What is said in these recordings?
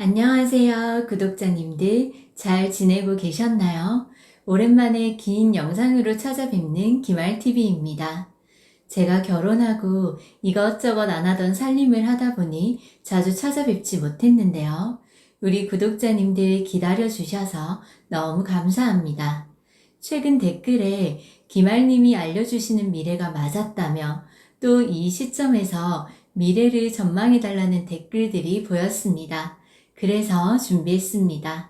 안녕하세요, 구독자님들. 잘 지내고 계셨나요? 오랜만에 긴 영상으로 찾아뵙는 김알TV입니다. 제가 결혼하고 이것저것 안 하던 살림을 하다 보니 자주 찾아뵙지 못했는데요. 우리 구독자님들 기다려주셔서 너무 감사합니다. 최근 댓글에 김알님이 알려주시는 미래가 맞았다며 또 이 시점에서 미래를 전망해달라는 댓글들이 보였습니다. 그래서 준비했습니다.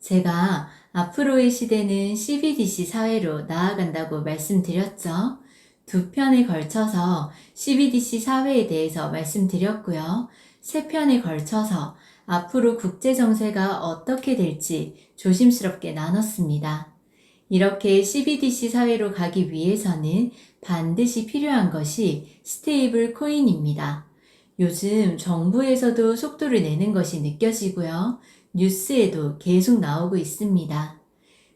제가 앞으로의 시대는 CBDC 사회로 나아간다고 말씀드렸죠. 두 편에 걸쳐서 CBDC 사회에 대해서 말씀드렸고요. 세 편에 걸쳐서 앞으로 국제정세가 어떻게 될지 조심스럽게 나눴습니다. 이렇게 CBDC 사회로 가기 위해서는 반드시 필요한 것이 스테이블 코인입니다. 요즘 정부에서도 속도를 내는 것이 느껴지고요. 뉴스에도 계속 나오고 있습니다.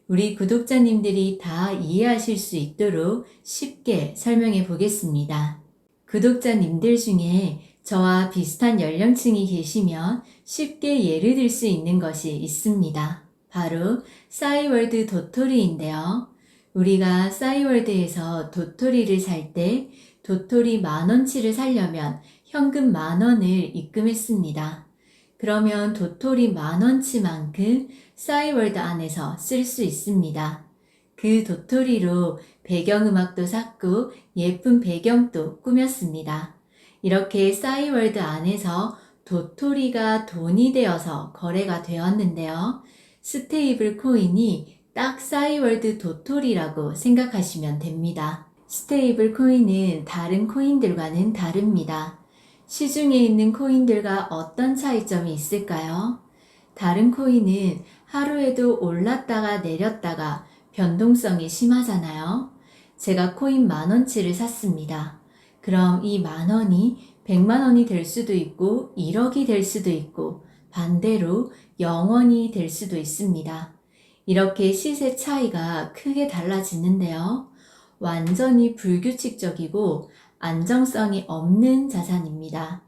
우리 구독자님들이 다 이해하실 수 있도록 쉽게 설명해 보겠습니다. 구독자님들 중에 저와 비슷한 연령층이 계시면 쉽게 예를 들 수 있는 것이 있습니다. 바로 싸이월드 도토리인데요. 우리가 싸이월드에서 도토리를 살 때 도토리 10,000원치를 사려면 현금 10,000원을 입금했습니다. 그러면 도토리 10,000원치만큼 싸이월드 안에서 쓸 수 있습니다. 그 도토리로 배경음악도 샀고 예쁜 배경도 꾸몄습니다. 이렇게 싸이월드 안에서 도토리가 돈이 되어서 거래가 되었는데요. 스테이블 코인이 딱 싸이월드 도토리라고 생각하시면 됩니다. 스테이블 코인은 다른 코인들과는 다릅니다. 시중에 있는 코인들과 어떤 차이점이 있을까요? 다른 코인은 하루에도 올랐다가 내렸다가 변동성이 심하잖아요. 제가 코인 10,000원치를 샀습니다. 그럼 이 10,000원이 100만원이 될 수도 있고 1억이 될 수도 있고 반대로 0원이 될 수도 있습니다. 이렇게 시세 차이가 크게 달라지는데요. 완전히 불규칙적이고 안정성이 없는 자산입니다.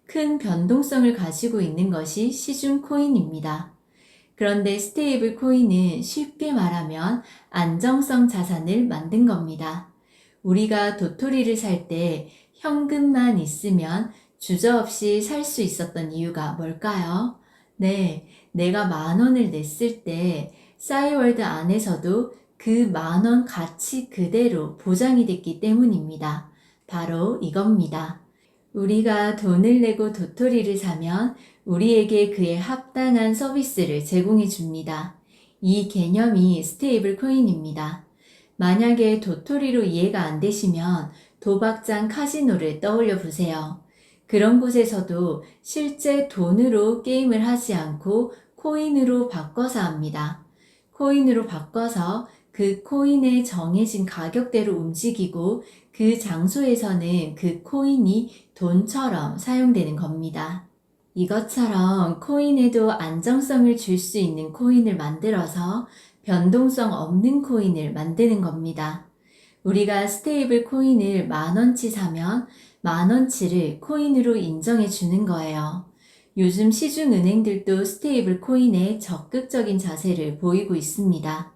큰 변동성을 가지고 있는 것이 시중 코인입니다. 그런데 스테이블 코인은 쉽게 말하면 안정성 자산을 만든 겁니다. 우리가 도토리를 살 때 현금만 있으면 주저없이 살 수 있었던 이유가 뭘까요? 네, 내가 10,000원을 냈을 때 싸이월드 안에서도 그 10,000원 가치 그대로 보장이 됐기 때문입니다. 바로 이겁니다. 우리가 돈을 내고 도토리를 사면 우리에게 그에 합당한 서비스를 제공해 줍니다. 이 개념이 스테이블 코인입니다. 만약에 도토리로 이해가 안 되시면 도박장 카지노를 떠올려 보세요. 그런 곳에서도 실제 돈으로 게임을 하지 않고 코인으로 바꿔서 합니다. 코인으로 바꿔서 그 코인의 정해진 가격대로 움직이고 그 장소에서는 그 코인이 돈처럼 사용되는 겁니다. 이것처럼 코인에도 안정성을 줄 수 있는 코인을 만들어서 변동성 없는 코인을 만드는 겁니다. 우리가 스테이블 코인을 10,000원치 사면 10,000원치를 코인으로 인정해 주는 거예요. 요즘 시중은행들도 스테이블 코인에 적극적인 자세를 보이고 있습니다.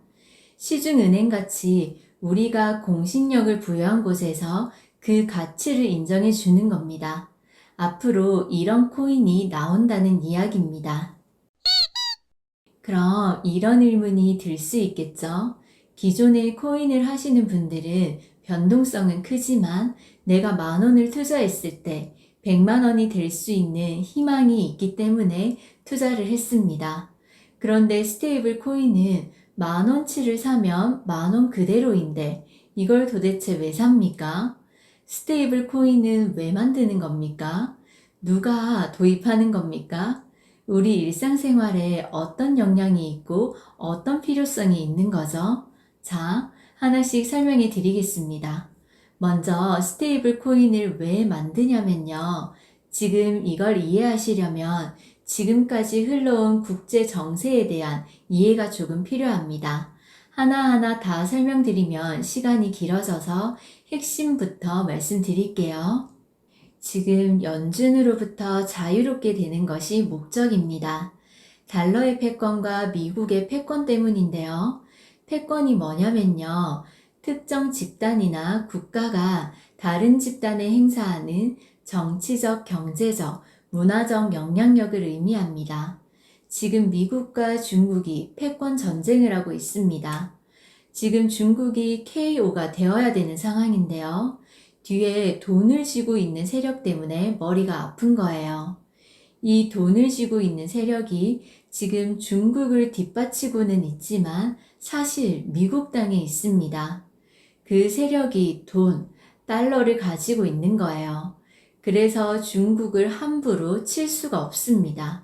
시중은행같이 우리가 공신력을 부여한 곳에서 그 가치를 인정해 주는 겁니다. 앞으로 이런 코인이 나온다는 이야기입니다. 그럼 이런 의문이 들 수 있겠죠? 기존에 코인을 하시는 분들은 변동성은 크지만 내가 10,000원을 투자했을 때 100만원이 될 수 있는 희망이 있기 때문에 투자를 했습니다. 그런데 스테이블 코인은 10,000원치를 사면 10,000원 그대로인데 이걸 도대체 왜 삽니까? 스테이블 코인은 왜 만드는 겁니까? 누가 도입하는 겁니까? 우리 일상생활에 어떤 영향이 있고 어떤 필요성이 있는 거죠? 자, 하나씩 설명해 드리겠습니다. 먼저 스테이블 코인을 왜 만드냐면요. 지금 이걸 이해하시려면 지금까지 흘러온 국제 정세에 대한 이해가 조금 필요합니다. 하나하나 다 설명드리면 시간이 길어져서 핵심부터 말씀드릴게요. 지금 연준으로부터 자유롭게 되는 것이 목적입니다. 달러의 패권과 미국의 패권 때문인데요. 패권이 뭐냐면요. 특정 집단이나 국가가 다른 집단에 행사하는 정치적, 경제적, 문화적 영향력을 의미합니다. 지금 미국과 중국이 패권 전쟁을 하고 있습니다. 지금 중국이 KO가 되어야 되는 상황인데요. 뒤에 돈을 쥐고 있는 세력 때문에 머리가 아픈 거예요. 이 돈을 쥐고 있는 세력이 지금 중국을 뒷받치고는 있지만 사실 미국 땅에 있습니다. 그 세력이 돈, 달러를 가지고 있는 거예요. 그래서 중국을 함부로 칠 수가 없습니다.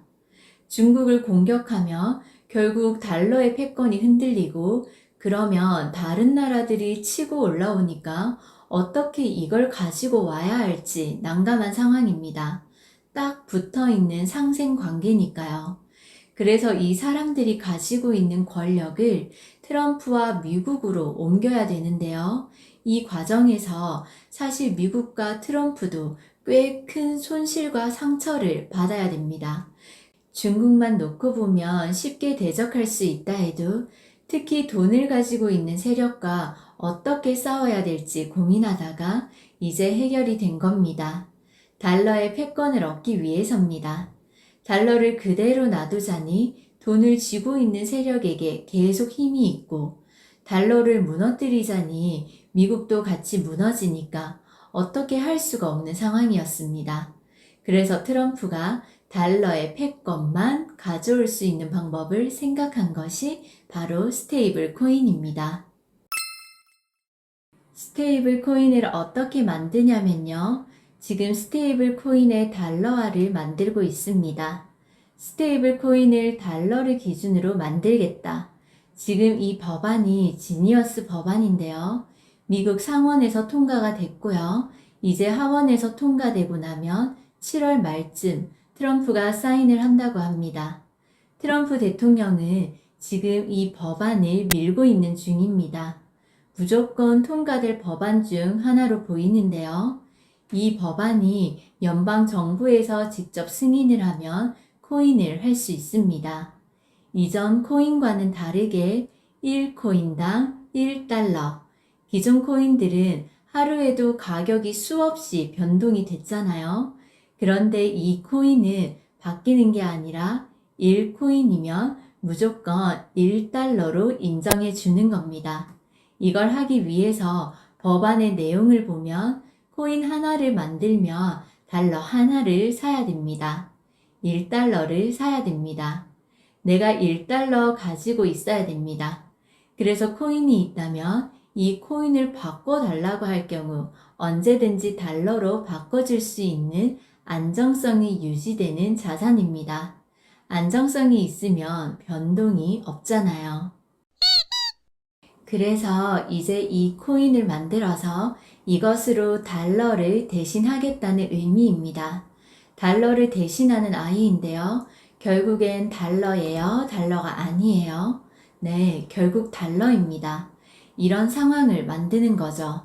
중국을 공격하며 결국 달러의 패권이 흔들리고 그러면 다른 나라들이 치고 올라오니까 어떻게 이걸 가지고 와야 할지 난감한 상황입니다. 딱 붙어 있는 상생 관계니까요. 그래서 이 사람들이 가지고 있는 권력을 트럼프와 미국으로 옮겨야 되는데요. 이 과정에서 사실 미국과 트럼프도 꽤 큰 손실과 상처를 받아야 됩니다. 중국만 놓고 보면 쉽게 대적할 수 있다 해도 특히 돈을 가지고 있는 세력과 어떻게 싸워야 될지 고민하다가 이제 해결이 된 겁니다. 달러의 패권을 얻기 위해서입니다. 달러를 그대로 놔두자니 돈을 쥐고 있는 세력에게 계속 힘이 있고 달러를 무너뜨리자니 미국도 같이 무너지니까 어떻게 할 수가 없는 상황이었습니다. 그래서 트럼프가 달러의 패권만 가져올 수 있는 방법을 생각한 것이 바로 스테이블 코인입니다. 스테이블 코인을 어떻게 만드냐면요. 지금 스테이블 코인의 달러화를 만들고 있습니다. 스테이블 코인을 달러를 기준으로 만들겠다. 지금 이 법안이 지니어스 법안인데요. 미국 상원에서 통과가 됐고요. 이제 하원에서 통과되고 나면 7월 말쯤 트럼프가 사인을 한다고 합니다. 트럼프 대통령은 지금 이 법안을 밀고 있는 중입니다. 무조건 통과될 법안 중 하나로 보이는데요. 이 법안이 연방 정부에서 직접 승인을 하면 코인을 할 수 있습니다. 이전 코인과는 다르게 1코인당 1달러. 기존 코인들은 하루에도 가격이 수없이 변동이 됐잖아요. 그런데 이 코인은 바뀌는 게 아니라 1코인이면 무조건 1달러로 인정해 주는 겁니다. 이걸 하기 위해서 법안의 내용을 보면 코인 하나를 만들면 달러 하나를 사야 됩니다. 1달러를 사야 됩니다. 내가 1달러 가지고 있어야 됩니다. 그래서 코인이 있다면 이 코인을 바꿔달라고 할 경우 언제든지 달러로 바꿔줄 수 있는 안정성이 유지되는 자산입니다. 안정성이 있으면 변동이 없잖아요. 그래서 이제 이 코인을 만들어서 이것으로 달러를 대신하겠다는 의미입니다. 달러를 대신하는 아이인데요. 결국엔 달러예요? 달러가 아니에요? 네, 결국 달러입니다. 이런 상황을 만드는 거죠.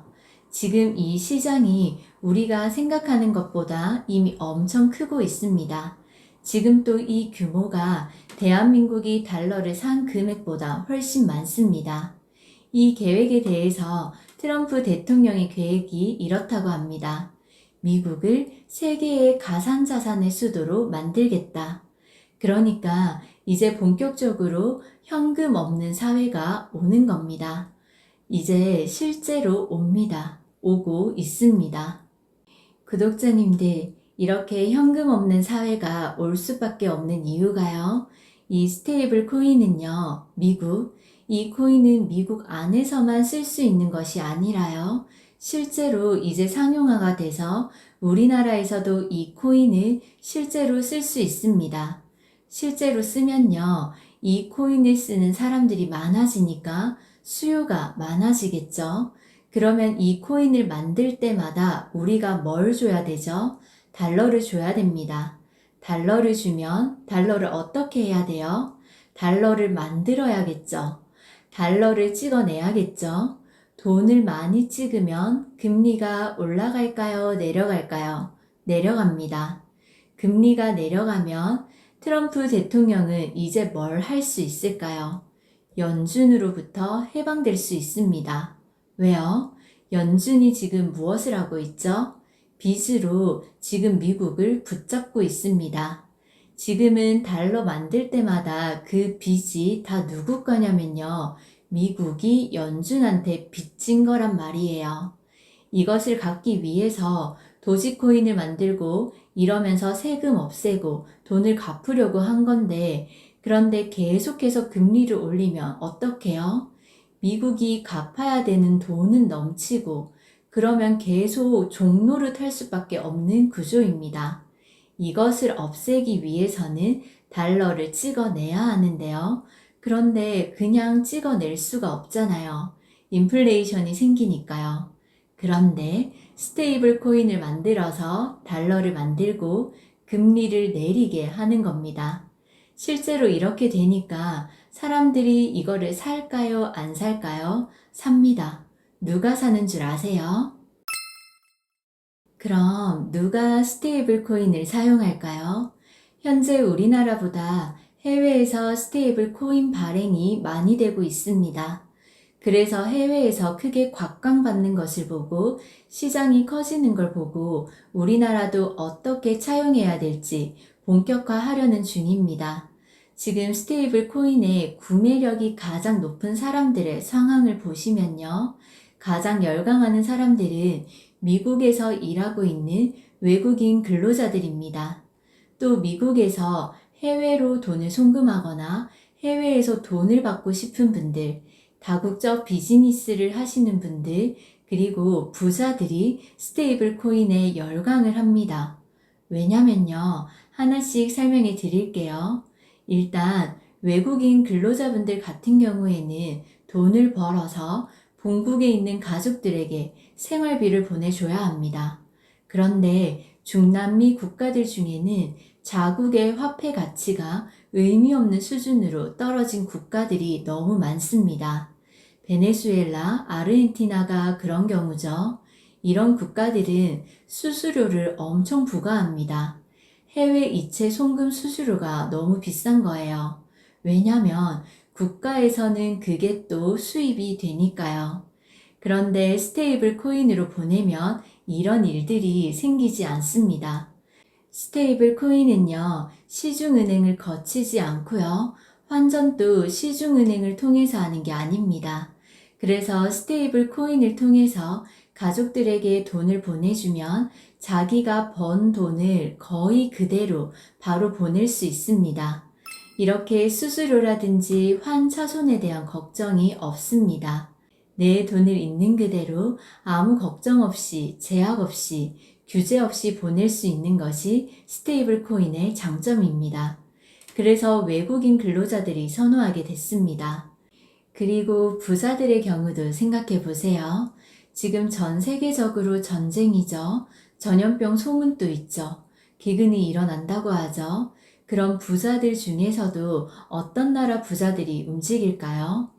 지금 이 시장이 우리가 생각하는 것보다 이미 엄청 크고 있습니다. 지금 또 이 규모가 대한민국이 달러를 산 금액보다 훨씬 많습니다. 이 계획에 대해서 트럼프 대통령의 계획이 이렇다고 합니다. 미국을 세계의 가상자산의 수도로 만들겠다. 그러니까 이제 본격적으로 현금 없는 사회가 오는 겁니다. 이제 실제로 옵니다. 오고 있습니다. 구독자님들, 이렇게 현금 없는 사회가 올 수밖에 없는 이유가요. 이 스테이블 코인은요, 이 코인은 미국 안에서만 쓸 수 있는 것이 아니라요. 실제로 이제 상용화가 돼서 우리나라에서도 이 코인을 실제로 쓸 수 있습니다. 실제로 쓰면요, 이 코인을 쓰는 사람들이 많아지니까 수요가 많아지겠죠. 그러면 이 코인을 만들 때마다 우리가 뭘 줘야 되죠? 달러를 줘야 됩니다. 달러를 주면 달러를 어떻게 해야 돼요? 달러를 만들어야겠죠. 달러를 찍어내야겠죠. 돈을 많이 찍으면 금리가 올라갈까요? 내려갈까요? 내려갑니다. 금리가 내려가면 트럼프 대통령은 이제 뭘 할 수 있을까요? 연준으로부터 해방될 수 있습니다. 왜요? 연준이 지금 무엇을 하고 있죠? 빚으로 지금 미국을 붙잡고 있습니다. 지금은 달러 만들 때마다 그 빚이 다 누구 거냐면요. 미국이 연준한테 빚진 거란 말이에요. 이것을 갚기 위해서 도지코인을 만들고 이러면서 세금 없애고 돈을 갚으려고 한 건데, 그런데 계속해서 금리를 올리면 어떡해요? 미국이 갚아야 되는 돈은 넘치고 그러면 계속 종노릇 할 수밖에 없는 구조입니다. 이것을 없애기 위해서는 달러를 찍어내야 하는데요. 그런데 그냥 찍어낼 수가 없잖아요. 인플레이션이 생기니까요. 그런데 스테이블 코인을 만들어서 달러를 만들고 금리를 내리게 하는 겁니다. 실제로 이렇게 되니까 사람들이 이거를 살까요? 안 살까요? 삽니다. 누가 사는 줄 아세요? 그럼 누가 스테이블 코인을 사용할까요? 현재 우리나라보다 해외에서 스테이블 코인 발행이 많이 되고 있습니다. 그래서 해외에서 크게 곽광받는 것을 보고 시장이 커지는 걸 보고 우리나라도 어떻게 차용해야 될지 본격화하려는 중입니다. 지금 스테이블 코인의 구매력이 가장 높은 사람들의 상황을 보시면요. 가장 열광하는 사람들은 미국에서 일하고 있는 외국인 근로자들입니다. 또 미국에서 해외로 돈을 송금하거나 해외에서 돈을 받고 싶은 분들, 다국적 비즈니스를 하시는 분들, 그리고 부자들이 스테이블 코인에 열광을 합니다. 왜냐면요. 하나씩 설명해 드릴게요. 일단 외국인 근로자분들 같은 경우에는 돈을 벌어서 본국에 있는 가족들에게 생활비를 보내줘야 합니다. 그런데 중남미 국가들 중에는 자국의 화폐 가치가 의미 없는 수준으로 떨어진 국가들이 너무 많습니다. 베네수엘라, 아르헨티나가 그런 경우죠. 이런 국가들은 수수료를 엄청 부과합니다. 해외 이체 송금 수수료가 너무 비싼 거예요. 왜냐면 국가에서는 그게 또 수입이 되니까요. 그런데 스테이블 코인으로 보내면 이런 일들이 생기지 않습니다. 스테이블 코인은요, 시중은행을 거치지 않고요, 환전도 시중은행을 통해서 하는 게 아닙니다. 그래서 스테이블 코인을 통해서 가족들에게 돈을 보내주면 자기가 번 돈을 거의 그대로 바로 보낼 수 있습니다. 이렇게 수수료라든지 환차손에 대한 걱정이 없습니다. 내 돈을 있는 그대로 아무 걱정 없이, 제약 없이, 규제 없이 보낼 수 있는 것이 스테이블 코인의 장점입니다. 그래서 외국인 근로자들이 선호하게 됐습니다. 그리고 부자들의 경우도 생각해 보세요. 지금 전 세계적으로 전쟁이죠. 전염병 소문도 있죠. 기근이 일어난다고 하죠. 그럼 부자들 중에서도 어떤 나라 부자들이 움직일까요?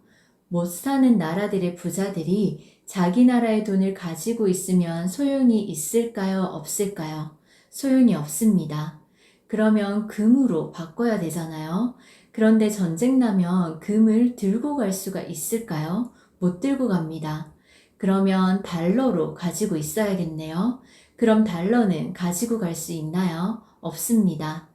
못 사는 나라들의 부자들이 자기 나라의 돈을 가지고 있으면 소용이 있을까요? 없을까요? 소용이 없습니다. 그러면 금으로 바꿔야 되잖아요. 그런데 전쟁 나면 금을 들고 갈 수가 있을까요? 못 들고 갑니다. 그러면 달러로 가지고 있어야겠네요. 그럼 달러는 가지고 갈 수 있나요? 없습니다.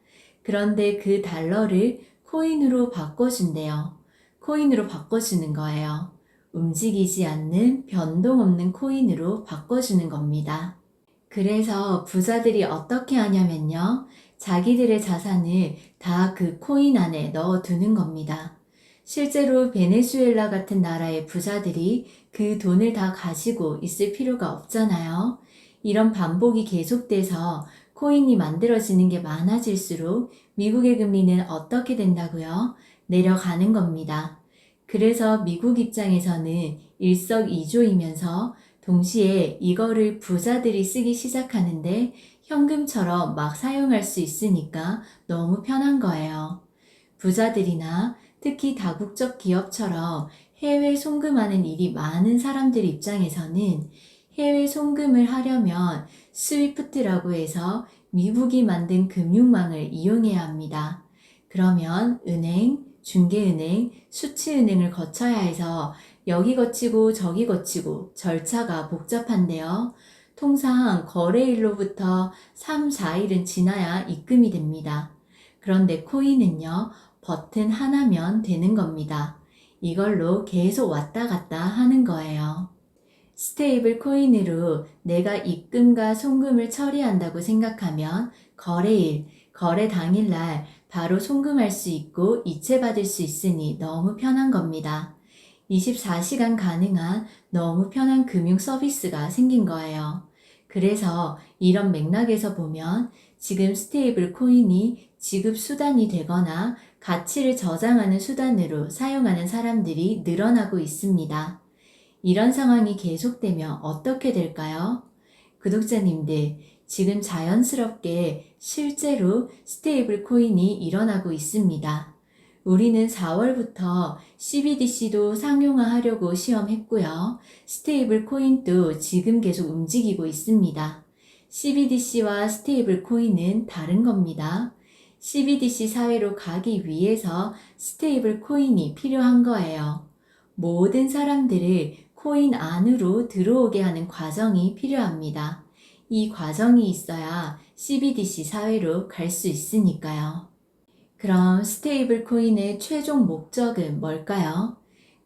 그런데 그 달러를 코인으로 바꿔준대요. 코인으로 바꿔주는 거예요. 움직이지 않는 변동 없는 코인으로 바꿔주는 겁니다. 그래서 부자들이 어떻게 하냐면요. 자기들의 자산을 다 그 코인 안에 넣어두는 겁니다. 실제로 베네수엘라 같은 나라의 부자들이 그 돈을 다 가지고 있을 필요가 없잖아요. 이런 반복이 계속돼서 코인이 만들어지는 게 많아질수록 미국의 금리는 어떻게 된다고요? 내려가는 겁니다. 그래서 미국 입장에서는 일석이조이면서 동시에 이거를 부자들이 쓰기 시작하는데 현금처럼 막 사용할 수 있으니까 너무 편한 거예요. 부자들이나 특히 다국적 기업처럼 해외 송금하는 일이 많은 사람들 입장에서는 해외 송금을 하려면 스위프트라고 해서 미국이 만든 금융망을 이용해야 합니다. 그러면 은행, 중개은행, 수취은행을 거쳐야 해서 여기 거치고 저기 거치고 절차가 복잡한데요. 통상 거래일로부터 3, 4일은 지나야 입금이 됩니다. 그런데 코인은요, 버튼 하나면 되는 겁니다. 이걸로 계속 왔다 갔다 하는 거예요. 스테이블 코인으로 내가 입금과 송금을 처리한다고 생각하면 거래일, 거래 당일날 바로 송금할 수 있고 이체받을 수 있으니 너무 편한 겁니다. 24시간 가능한 너무 편한 금융 서비스가 생긴 거예요. 그래서 이런 맥락에서 보면 지금 스테이블 코인이 지급 수단이 되거나 가치를 저장하는 수단으로 사용하는 사람들이 늘어나고 있습니다. 이런 상황이 계속되면 어떻게 될까요? 구독자님들, 지금 자연스럽게 실제로 스테이블 코인이 일어나고 있습니다. 우리는 4월부터 CBDC도 상용화하려고 시험했고요. 스테이블 코인도 지금 계속 움직이고 있습니다. CBDC와 스테이블 코인은 다른 겁니다. CBDC 사회로 가기 위해서 스테이블 코인이 필요한 거예요. 모든 사람들을 코인 안으로 들어오게 하는 과정이 필요합니다. 이 과정이 있어야 CBDC 사회로 갈 수 있으니까요. 그럼 스테이블 코인의 최종 목적은 뭘까요?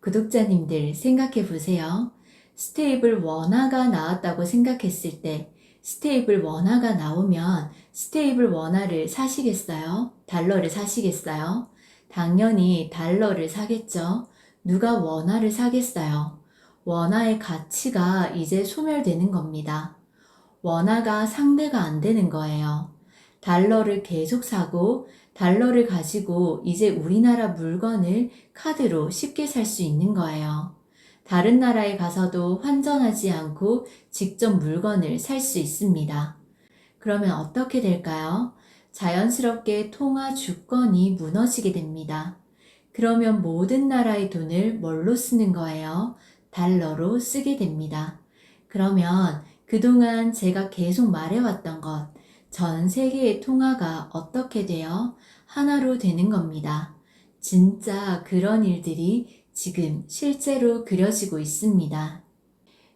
구독자님들 생각해 보세요. 스테이블 원화가 나왔다고 생각했을 때 스테이블 원화가 나오면 스테이블 원화를 사시겠어요? 달러를 사시겠어요? 당연히 달러를 사겠죠. 누가 원화를 사겠어요? 원화의 가치가 이제 소멸되는 겁니다. 원화가 상대가 안 되는 거예요. 달러를 계속 사고 달러를 가지고 이제 우리나라 물건을 카드로 쉽게 살 수 있는 거예요. 다른 나라에 가서도 환전하지 않고 직접 물건을 살 수 있습니다. 그러면 어떻게 될까요? 자연스럽게 통화 주권이 무너지게 됩니다. 그러면 모든 나라의 돈을 뭘로 쓰는 거예요? 달러로 쓰게 됩니다. 그러면 그동안 제가 계속 말해왔던 것, 전 세계의 통화가 어떻게 되어 하나로 되는 겁니다. 진짜 그런 일들이 지금 실제로 그려지고 있습니다.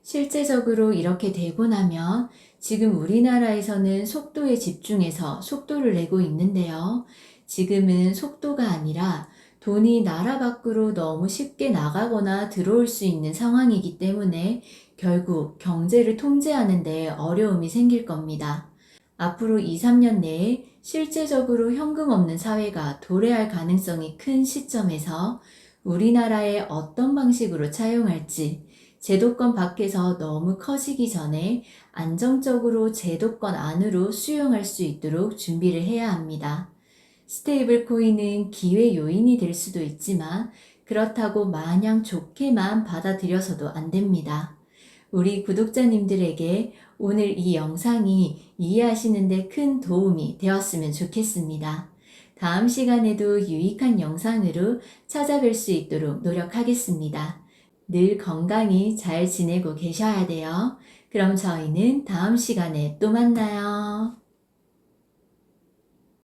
실제적으로 이렇게 되고 나면 지금 우리나라에서는 속도에 집중해서 속도를 내고 있는데요. 지금은 속도가 아니라 돈이 나라 밖으로 너무 쉽게 나가거나 들어올 수 있는 상황이기 때문에 결국 경제를 통제하는 데 어려움이 생길 겁니다. 앞으로 2, 3년 내에 실제적으로 현금 없는 사회가 도래할 가능성이 큰 시점에서 우리나라에 어떤 방식으로 차용할지 제도권 밖에서 너무 커지기 전에 안정적으로 제도권 안으로 수용할 수 있도록 준비를 해야 합니다. 스테이블 코인은 기회 요인이 될 수도 있지만 그렇다고 마냥 좋게만 받아들여서도 안 됩니다. 우리 구독자님들에게 오늘 이 영상이 이해하시는데 큰 도움이 되었으면 좋겠습니다. 다음 시간에도 유익한 영상으로 찾아뵐 수 있도록 노력하겠습니다. 늘 건강히 잘 지내고 계셔야 돼요. 그럼 저희는 다음 시간에 또 만나요.